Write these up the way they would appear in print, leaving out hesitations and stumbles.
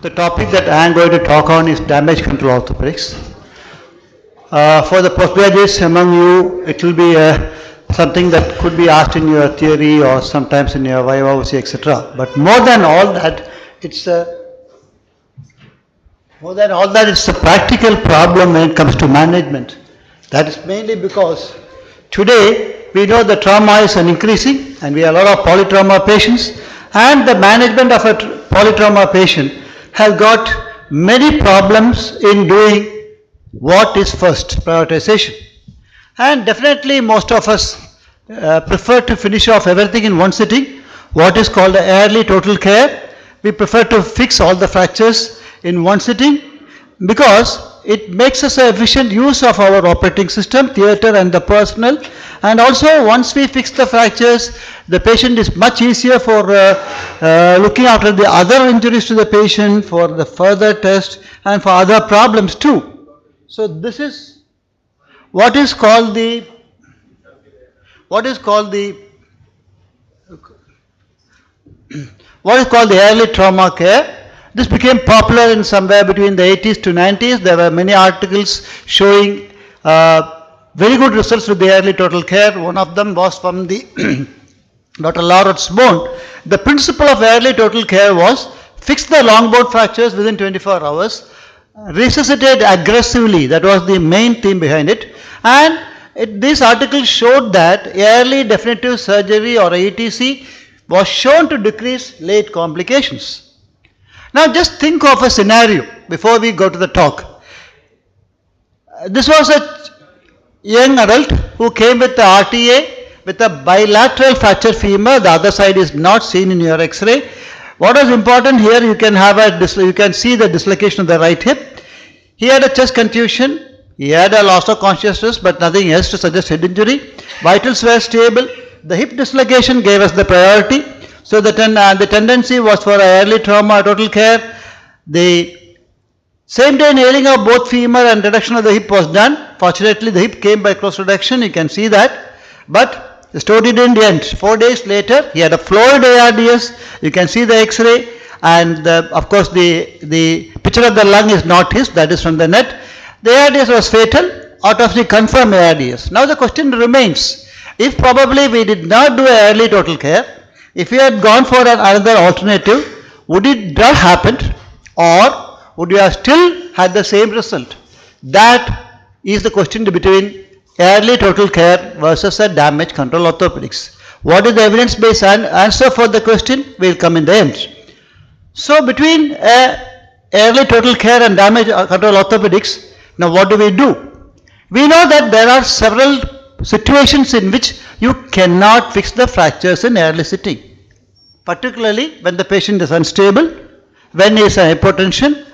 The topic that I am going to talk on is damage control orthopedics. For the postgraduates among you, it will be something that could be asked in your theory or sometimes in your viva, etc. But more than all that, it's a practical problem when it comes to management. That is mainly because today we know the trauma is increasing and we have a lot of polytrauma patients, and the management of a polytrauma patient has got many problems in doing what is first, prioritization. And definitely most of us prefer to finish off everything in one sitting, what is called the early total care. We prefer to fix all the fractures in one sitting because it makes us an efficient use of our operating system, theatre and the personnel. And also once we fix the fractures, the patient is much easier for looking after the other injuries to the patient, for the further test and for other problems too. So this is what is called the early trauma care. This became popular in somewhere between the 80s to 90s. There were many articles showing very good results with the early total care. One of them was from the Dr. Lawrence Bone. The principle of early total care was fix the long bone fractures within 24 hours, resuscitate aggressively. That was the main theme behind it. And this article showed that early definitive surgery or ETC was shown to decrease late complications. Now just think of a scenario before we go to the talk. This was a young adult who came with the RTA with a bilateral fractured femur. The other side is not seen in your X-ray. What is important here, you can see the dislocation of the right hip. He had a chest contusion. He had a loss of consciousness, but nothing else to suggest head injury. Vitals were stable. The hip dislocation gave us the priority. So the tendency was for early trauma total care. The same day nailing of both femur and reduction of the hip was done. Fortunately, the hip came by close reduction. You can see that. But the story didn't end. 4 days later, he had a florid ARDS. You can see the X-ray. And of course, the picture of the lung is not his. That is from the net. The ARDS was fatal. Autopsy confirmed ARDS. Now the question remains, if probably we did not do early total care, if we had gone for another alternative, would it have happened or would you have still had the same result? That is the question between early total care versus a damage control orthopedics. What is the evidence-based answer for the question? Will come in the end. So between early total care and damage control orthopedics, now what do? We know that there are several situations in which you cannot fix the fractures in early sitting, particularly when the patient is unstable, when he is in hypotension,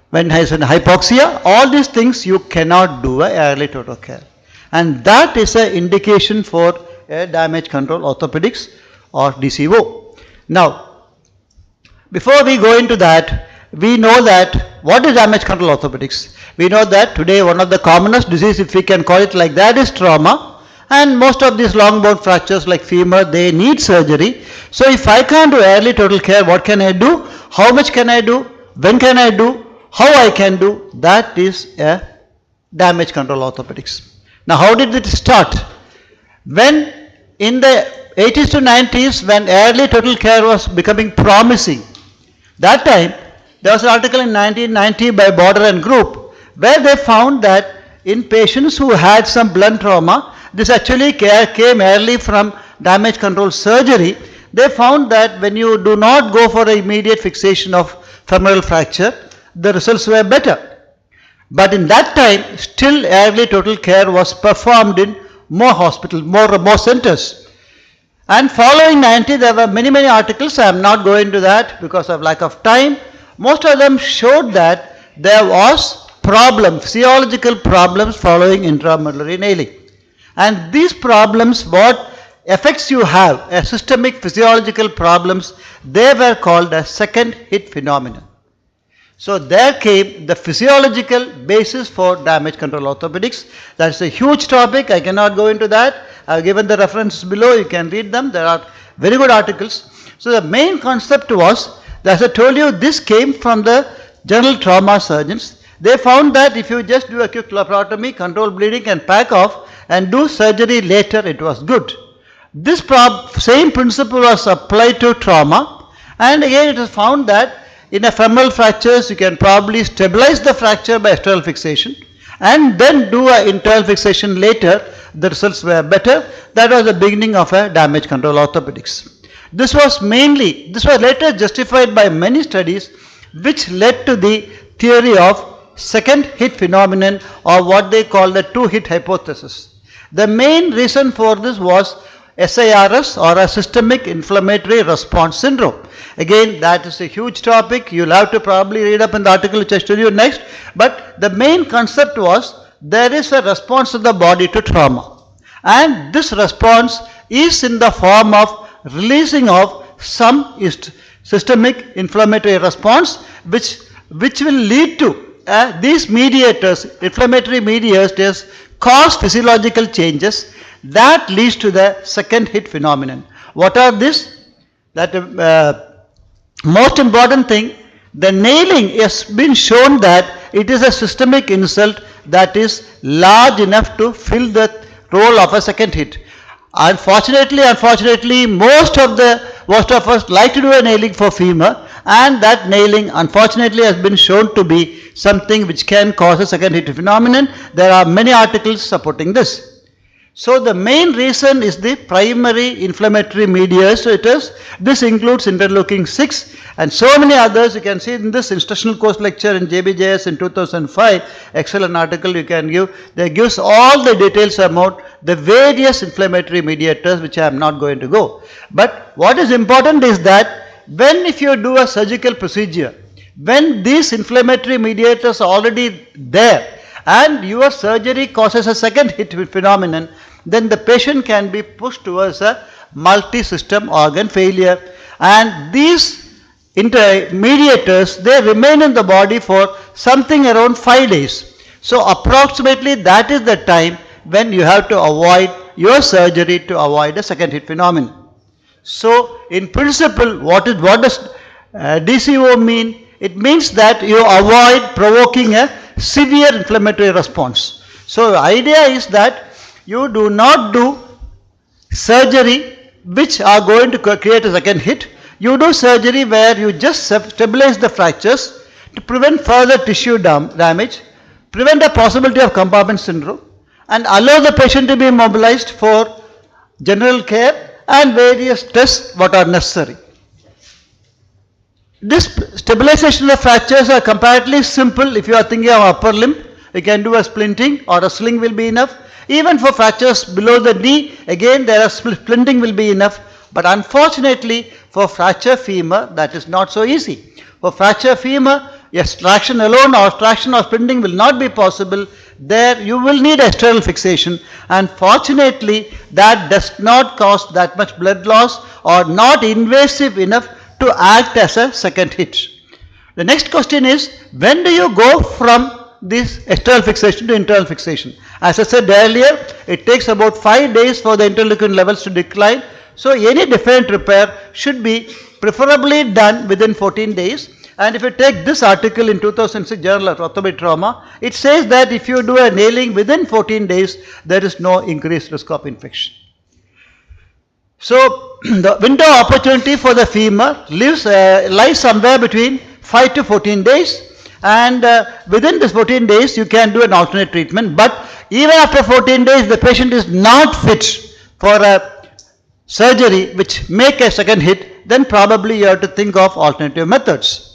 when he is in hypoxia. All these things you cannot do a early total care, and that is an indication for a damage control orthopedics or DCO. Now, before we go into that, we know that what is damage control orthopedics? We know that today one of the commonest disease, if we can call it like that, is trauma. And most of these long bone fractures like femur, they need surgery. So if I can't do early total care, what can I do? How much can I do? When can I do? How I can do? That is a damage control orthopedics. Now how did it start? When in the 80s to 90s, when early total care was becoming promising, that time there was an article in 1990 by Border and Group where they found that in patients who had some blunt trauma, this actually came early from damage control surgery. They found that when you do not go for an immediate fixation of femoral fracture, the results were better. But in that time, still early total care was performed in more hospitals, more centers. And following 90, there were many articles. I am not going to that because of lack of time. Most of them showed that there was physiological problems following intramedullary nailing. And these problems, what effects you have, a systemic physiological problems, they were called as second hit phenomenon. So there came the physiological basis for damage control orthopedics. That's a huge topic. I cannot go into that. I have given the references below. You can read them. There are very good articles. So the main concept was As I told you, this came from the general trauma surgeons. They found that if you just do acute laparotomy, control bleeding and pack off and do surgery later, it was good. This same principle was applied to trauma, and again it was found that in a femoral fractures you can probably stabilize the fracture by external fixation and then do an internal fixation later. The results were better. That was the beginning of a damage control orthopedics. This was later justified by many studies which led to the theory of second hit phenomenon, or what they call the two hit hypothesis. The main reason for this was SIRS, or a systemic inflammatory response syndrome. Again, that is a huge topic. You'll have to probably read up in the article which I show you next. But the main concept was there is a response of the body to trauma. And this response is in the form of releasing of some systemic inflammatory response which will lead to these mediators, inflammatory mediators, cause physiological changes that leads to the second hit phenomenon. What are this? That most important thing, the nailing has been shown that it is a systemic insult that is large enough to fill the role of a second hit. Unfortunately, most of us like to do a nailing for femur, and that nailing unfortunately has been shown to be something which can cause a second hit phenomenon. There are many articles supporting this. So the main reason is the primary inflammatory mediators. This includes interleukin 6 and so many others. You can see in this instructional course lecture in JBJS in 2005, excellent article you can give. That gives all the details about the various inflammatory mediators, which I am not going to go. But what is important is that if you do a surgical procedure, when these inflammatory mediators are already there and your surgery causes a second hit phenomenon, then the patient can be pushed towards a multi-system organ failure. And these mediators, they remain in the body for something around 5 days. So approximately that is the time when you have to avoid your surgery to avoid a second hit phenomenon. So in principle, what does DCO mean? It means that you avoid provoking a severe inflammatory response. So the idea is that you do not do surgery which are going to create a second hit. You do surgery where you just stabilize the fractures to prevent further tissue damage, prevent the possibility of compartment syndrome, and allow the patient to be mobilized for general care and various tests what are necessary. This stabilization of fractures are comparatively simple. If you are thinking of upper limb, you can do a splinting or a sling will be enough. Even for fractures below the knee, again there are splinting will be enough. But unfortunately, for fracture femur, that is not so easy. For fracture femur, yes, traction alone or traction or splinting will not be possible. There you will need external fixation, and fortunately that does not cause that much blood loss or not invasive enough to act as a second hit. The next question is, when do you go from this external fixation to internal fixation? As I said earlier, it takes about 5 days for the interleukin levels to decline. So any definite repair should be preferably done within 14 days. And if you take this article in 2006 Journal of Orthopedic Trauma, it says that if you do a nailing within 14 days, there is no increased risk of infection. So the window of opportunity for the femur lies somewhere between 5 to 14 days. And within this 14 days, you can do an alternate treatment. But even after 14 days, the patient is not fit for a surgery which make a second hit, then probably you have to think of alternative methods.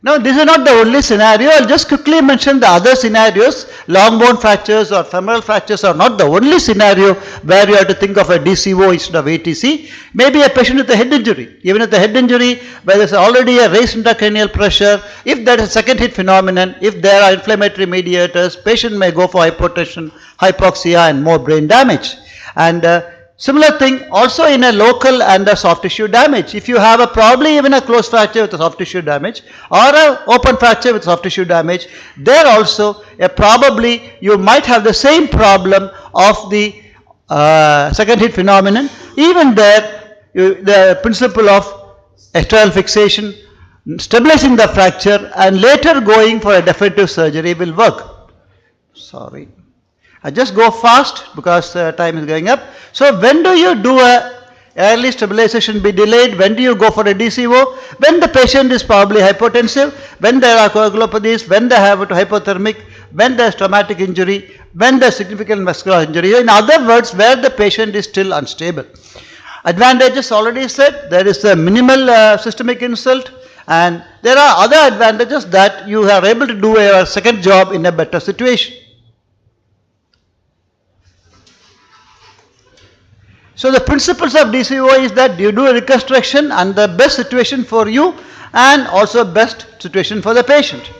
Now, this is not the only scenario. I'll just quickly mention the other scenarios. Long bone fractures or femoral fractures are not the only scenario where you have to think of a DCO instead of ATC. Maybe a patient with a head injury. Even with a head injury, where there's already a raised intracranial pressure, if there is a second hit phenomenon, if there are inflammatory mediators, patient may go for hypotension, hypoxia, and more brain damage. And similar thing also in a local and a soft tissue damage. If you have probably even a closed fracture with a soft tissue damage or an open fracture with soft tissue damage, there also probably you might have the same problem of the second hit phenomenon. Even there, the principle of external fixation stabilizing the fracture and later going for a definitive surgery will work. Sorry. I just go fast because time is going up. So when do you do a early stabilization be delayed? When do you go for a DCO? When the patient is probably hypotensive, when there are coagulopathies, when they have hypothermic, when there is traumatic injury, when there is significant vascular injury. In other words, where the patient is still unstable. Advantages already said, there is a minimal systemic insult, and there are other advantages that you are able to do a second job in a better situation. So the principles of DCO is that you do a reconstruction and the best situation for you and also best situation for the patient.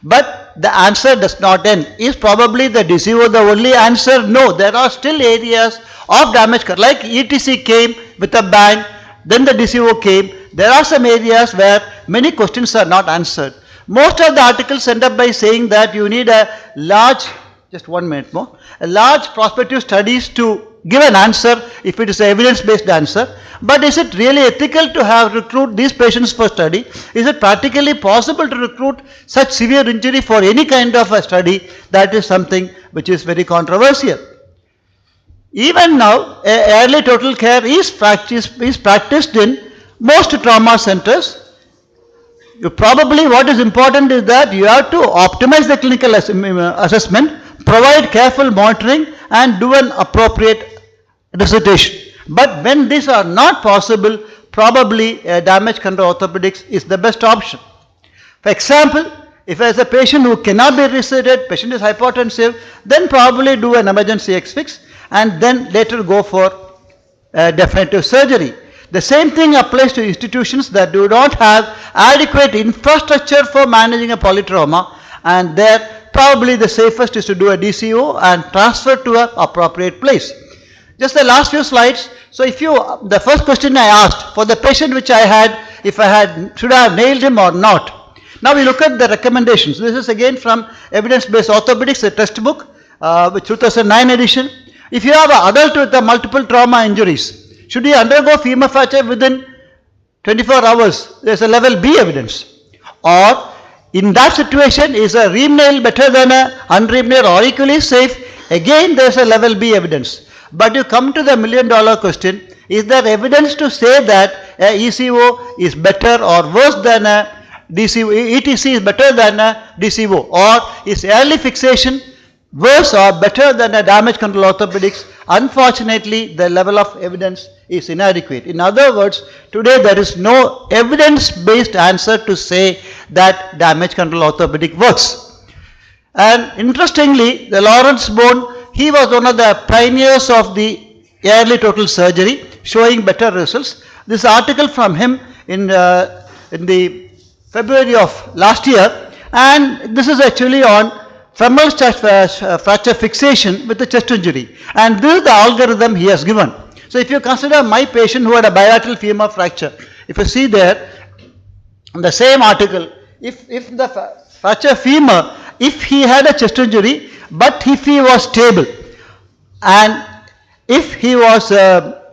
But the answer does not end. Is probably the DCO the only answer? No, there are still areas of damage, like ETC came with a bang, then the DCO came. There are some areas where many questions are not answered. Most of the articles end up by saying that you need a large, just 1 minute more, a large prospective studies to give an answer if it is an evidence-based answer. But is it really ethical to recruit these patients for study? Is it practically possible to recruit such severe injury for any kind of a study? That is something which is very controversial. Even now, early total care is practiced in most trauma centers. What is important is that you have to optimize the clinical assessment, provide careful monitoring and do an appropriate resuscitation. But when these are not possible, probably damage control orthopedics is the best option. For example, if there is a patient who cannot be resuscitated, patient is hypotensive, then probably do an emergency X-fix and then later go for definitive surgery. The same thing applies to institutions that do not have adequate infrastructure for managing a polytrauma, and there probably the safest is to do a DCO and transfer to an appropriate place. Just the last few slides. So the first question I asked for the patient which I had, should I have nailed him or not? Now we look at the recommendations. This is again from Evidence-Based Orthopaedics, a textbook, with 2009 edition. If you have an adult with multiple trauma injuries, should he undergo femur fracture within 24 hours? There is a level B evidence. Or in that situation, is a ream nail better than a unream nail or equally safe? Again, there is a level B evidence. But you come to the $1,000,000 question, is there evidence to say that a ECO is better or worse than a DCO, ETC is better than a DCO, or is early fixation worse or better than a damage control orthopedics? Unfortunately, the level of evidence is inadequate. In other words, today there is no evidence-based answer to say that damage control orthopedic works. And interestingly, the Lawrence Bone, he was one of the pioneers of the early total surgery, showing better results. This article from him in the February of last year, and this is actually on femoral fracture fixation with a chest injury, and this is the algorithm he has given. So if you consider my patient who had a bilateral femur fracture, if you see there in the same article, if the fracture femur, if he had a chest injury, but if he was stable and if he was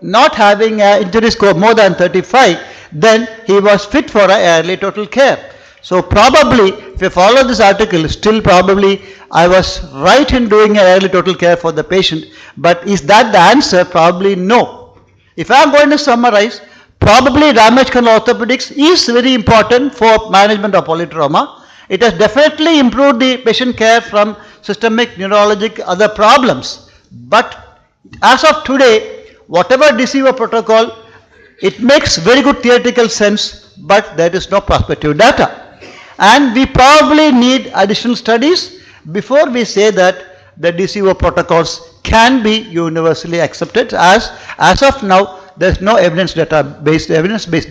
not having an injury score more than 35, then he was fit for early total care. So probably, if you follow this article, still probably I was right in doing an early total care for the patient. But is that the answer? Probably no. If I am going to summarize, probably damage control orthopedics is very important for management of polytrauma. It has definitely improved the patient care from systemic, neurologic, other problems. But as of today, whatever DCO protocol, it makes very good theoretical sense, but there is no prospective data. And we probably need additional studies before we say that the DCO protocols can be universally accepted. As of now, there is no evidence-based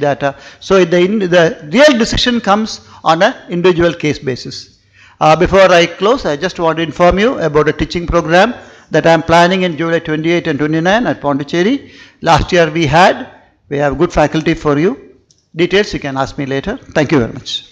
data. So the real decision comes on an individual case basis. Before I close, I just want to inform you about a teaching program that I am planning in July 28 and 29 at Pondicherry. Last year we have good faculty for you. Details you can ask me later. Thank you very much.